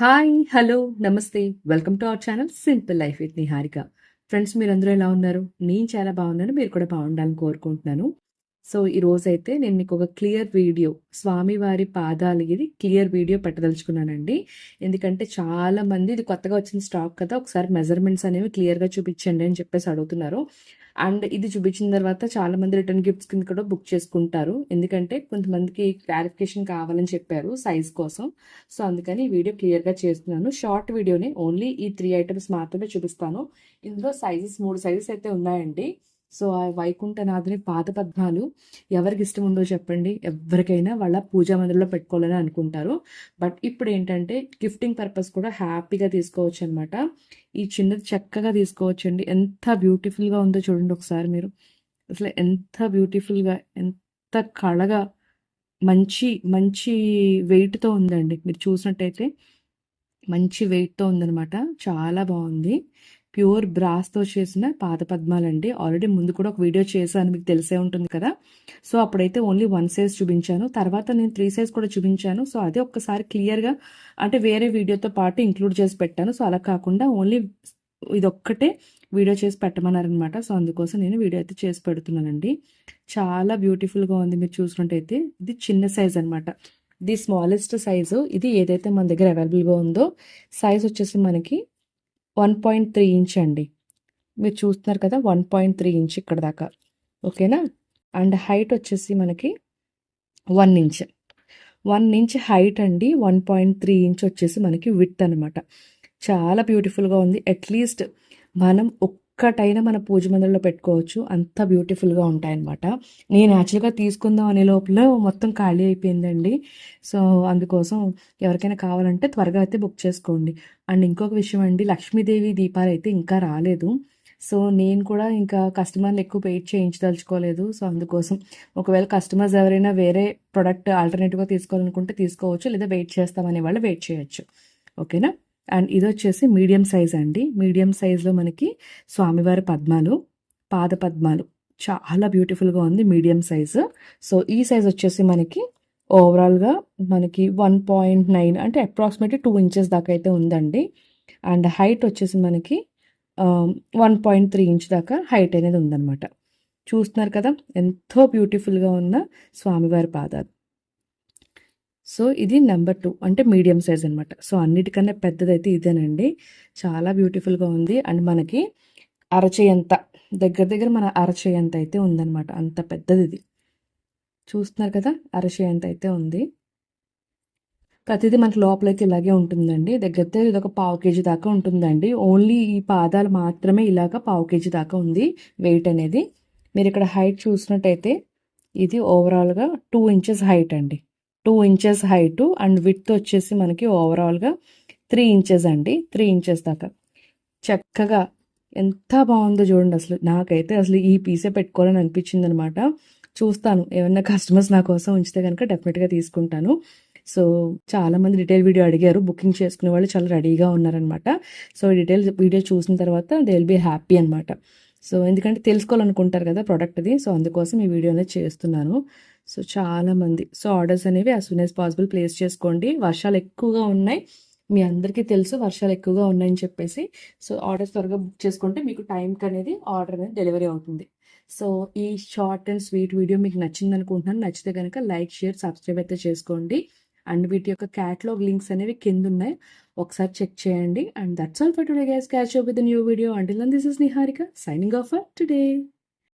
Hi! Hello! నమస్తే! Welcome to our channel simple life with Niharika. Friends మీరందరూ ఎలా ఉన్నారు? నేను చాలా బాగున్నాను. మీరు కూడా బాగుండాలని కోరుకుంటున్నాను. సో, ఈరోజైతే నేను మీకు ఒక క్లియర్ వీడియో స్వామివారి పాదాలు ఇది క్లియర్ వీడియో పెట్టదలుచుకున్నానండి. ఎందుకంటే చాలామంది ఇది కొత్తగా వచ్చిన స్టాక్ కదా! ఒకసారి మెజర్‌మెంట్స్ అనేవి క్లియర్‌గా చూపించండి అని చెప్పేసి అడుగుతున్నారు. అండ్ ఇది చూపించిన తర్వాత చాలామంది రిటర్న్ గిఫ్ట్స్ కింద కూడా బుక్ చేసుకుంటారు. ఎందుకంటే కొంతమందికి క్లారిఫికేషన్ కావాలని చెప్పారు సైజ్ కోసం. సో, అందుకని ఈ వీడియో క్లియర్‌గా చేస్తున్నాను. షార్ట్ వీడియోనే ఓన్లీ ఈ 3 ఐటెమ్స్ మాత్రమే చూపిస్తాను. ఇందులో సైజెస్ 3 సైజెస్ అయితే ఉన్నాయండి. సో, ఆ వైకుంఠనాథుని పాదపద్మాలు ఎవరికి ఇష్టం ఉందో చెప్పండి. ఎవ్వరికైనా వాళ్ళ పూజా మందిరంలో పెట్టుకోవాలని అనుకుంటారు. బట్ ఇప్పుడేంటంటే గిఫ్టింగ్ పర్పస్ కూడా హ్యాపీగా తీసుకోవచ్చనమాట. ఈ చిన్నది చక్కగా తీసుకోవచ్చండి. ఎంత బ్యూటిఫుల్‌గా ఉందో చూడండి ఒకసారి మీరు. అసలు ఎంత బ్యూటిఫుల్‌గా, ఎంత కళగా మంచి, మంచి వెయిట్‌తో ఉందండి. మీరు చూసినట్టయితే మంచి వెయిట్‌తో ఉందనమాట. చాలా బావుంది. ప్యూర్ బ్రాస్‌తో చేసిన పాదపద్మాలండి. ఆల్రెడీ ముందు కూడా ఒక వీడియో చేశాను. మీకు తెలిసే ఉంటుంది కదా! సో, అప్పుడైతే ఓన్లీ 1 సైజ్ చూపించాను. తర్వాత నేను 3 సైజ్ కూడా చూపించాను. సో, అదే ఒక్కసారి క్లియర్‌గా అంటే వేరే వీడియోతో పాటు ఇంక్లూడ్ చేసి పెట్టాను. సో, అలా కాకుండా ఓన్లీ ఇదొక్కటే వీడియో చేసి పెట్టమన్నారనమాట. సో, అందుకోసం నేను వీడియో అయితే చేసి పెడుతున్నానండి. చాలా బ్యూటిఫుల్‌గా ఉంది. మీరు చూసినట్టయితే ఇది చిన్న సైజ్ అనమాట. ది స్మాలెస్ట్ సైజు ఇది ఏదైతే మన దగ్గర అవైలబుల్‌గా ఉందో సైజ్ వచ్చేసి మనకి 1.3 ఇంచ్ అండి. మీరు చూస్తున్నారు కదా! 1.3 ఇంచ్ ఇక్కడ దాకా. ఓకేనా? అండ్ హైట్ వచ్చేసి మనకి 1 ఇంచ్. 1 ఇంచ్ హైట్ అండి. 1.3 ఇంచ్ వచ్చేసి మనకి విడ్త్ అనమాట. చాలా బ్యూటిఫుల్‌గా ఉంది. అట్‌లీస్ట్ మనం ఒక్కటైనా మన పూజ మందిరంలో పెట్టుకోవచ్చు. అంత బ్యూటిఫుల్‌గా ఉంటాయన్నమాట. నేను యాక్చువల్‌గా తీసుకుందాం అనే లోపల మొత్తం ఖాళీ అయిపోయిందండి. సో, అందుకోసం ఎవరికైనా కావాలంటే త్వరగా అయితే బుక్ చేసుకోండి. అండ్ ఇంకొక విషయం అండి, లక్ష్మీదేవి దీపాలైతే ఇంకా రాలేదు. సో, నేను కూడా ఇంకా కస్టమర్‌ని ఎక్కువ వెయిట్ చేయించదలుచుకోలేదు. సో, అందుకోసం ఒకవేళ కస్టమర్స్ ఎవరైనా వేరే ప్రొడక్ట్ ఆల్టర్‌నేటివ్‌గా తీసుకోవాలనుకుంటే తీసుకోవచ్చు. లేదా వెయిట్ చేస్తామనే వాళ్ళు వెయిట్ చేయొచ్చు. ఓకేనా? అండ్ ఇదొచ్చేసి మీడియం సైజ్ అండి. మీడియం సైజ్‌లో మనకి స్వామివారి పద్మాలు, పాద పద్మాలు చాలా బ్యూటిఫుల్‌గా ఉంది మీడియం సైజు. సో, ఈ సైజ్ వచ్చేసి మనకి ఓవరాల్‌గా మనకి 1.9 అంటే అప్రాక్సిమేట్‌లీ 2 ఇంచెస్ దాకా అయితే ఉందండి. అండ్ హైట్ వచ్చేసి మనకి 1.3 ఇంచ్ దాకా హైట్ అనేది ఉందన్నమాట. చూస్తున్నారు కదా! ఎంతో బ్యూటిఫుల్‌గా ఉన్న స్వామివారి పాదాలు. సో, ఇది నంబర్ 2 అంటే మీడియం సైజ్ అనమాట. సో, అన్నిటికన్నా పెద్దదైతే ఇదేనండి. చాలా బ్యూటిఫుల్‌గా ఉంది. అండ్ మనకి అరచేయంత దగ్గర దగ్గర మన అరచేయంత అయితే ఉందనమాట. అంత పెద్దదిది. చూస్తున్నారు కదా! అరచేయంత అయితే ఉంది. ప్రతిదీ మనకి లోపలైతే ఇలాగే ఉంటుందండి. దగ్గర దగ్గర ఇదొక పావు కేజీ దాకా ఉంటుందండి. ఓన్లీ ఈ పాదాలు మాత్రమే ఇలాగ పావు కేజీ దాకా ఉంది వెయిట్ అనేది. మీరిక్కడ హైట్ చూసినట్టయితే ఇది ఓవరాల్‌గా 2 ఇంచెస్ హైట్ అండి. 2 ఇంచెస్ హైటు అండ్ విడ్త్ వచ్చేసి మనకి ఓవరాల్‌గా 3 ఇంచెస్ అండి. 3 ఇంచెస్ దాకా. చక్కగా ఎంత బావుందో చూడండి అసలు. నాకైతే అసలు ఈ పీసే పెట్టుకోవాలని అనిపించిందనమాట. చూస్తాను ఏమన్నా కస్టమర్స్ నా కోసం ఉంచితే గనుక డెఫినిట్‌గా తీసుకుంటాను. సో, చాలామంది డీటెయిల్ వీడియో అడిగారు. బుకింగ్ చేసుకునే వాళ్ళు చాలా రెడీగా ఉన్నారనమాట. సో, డీటెయిల్స్ వీడియో చూసిన తర్వాత దే విల్ బీ హ్యాపీ అనమాట. సో, ఎందుకంటే తెలుసుకోవాలనుకుంటారు కదా ప్రొడక్ట్‌ది. సో, అందుకోసం ఈ వీడియో అనేది చేస్తున్నాను. సో, చాలామంది ఆర్డర్స్ అనేవి as soon as possible place చేసుకోండి. వర్షాలు ఎక్కువగా ఉన్నాయి. మీ అందరికీ తెలుసు వర్షాలు ఎక్కువగా ఉన్నాయని చెప్పేసి. సో, ఆర్డర్స్ త్వరగా బుక్ చేసుకుంటే మీకు టైంకి అనేది ఆర్డర్ అనేది డెలివరీ అవుతుంది. సో, ఈ షార్ట్ అండ్ స్వీట్ వీడియో మీకు నచ్చిందనుకుంటున్నాను. నచ్చితే గనక లైక్, షేర్, సబ్స్క్రైబ్ అయితే చేసుకోండి. అండ్ వీటి యొక్క క్యాటలాగ్ లింక్స్ అనేవి కిందున్నాయి. ఒకసారి చెక్ చేయండి. And that's all for today guys. Catch up with new video. Until then this is Niharika signing off for today.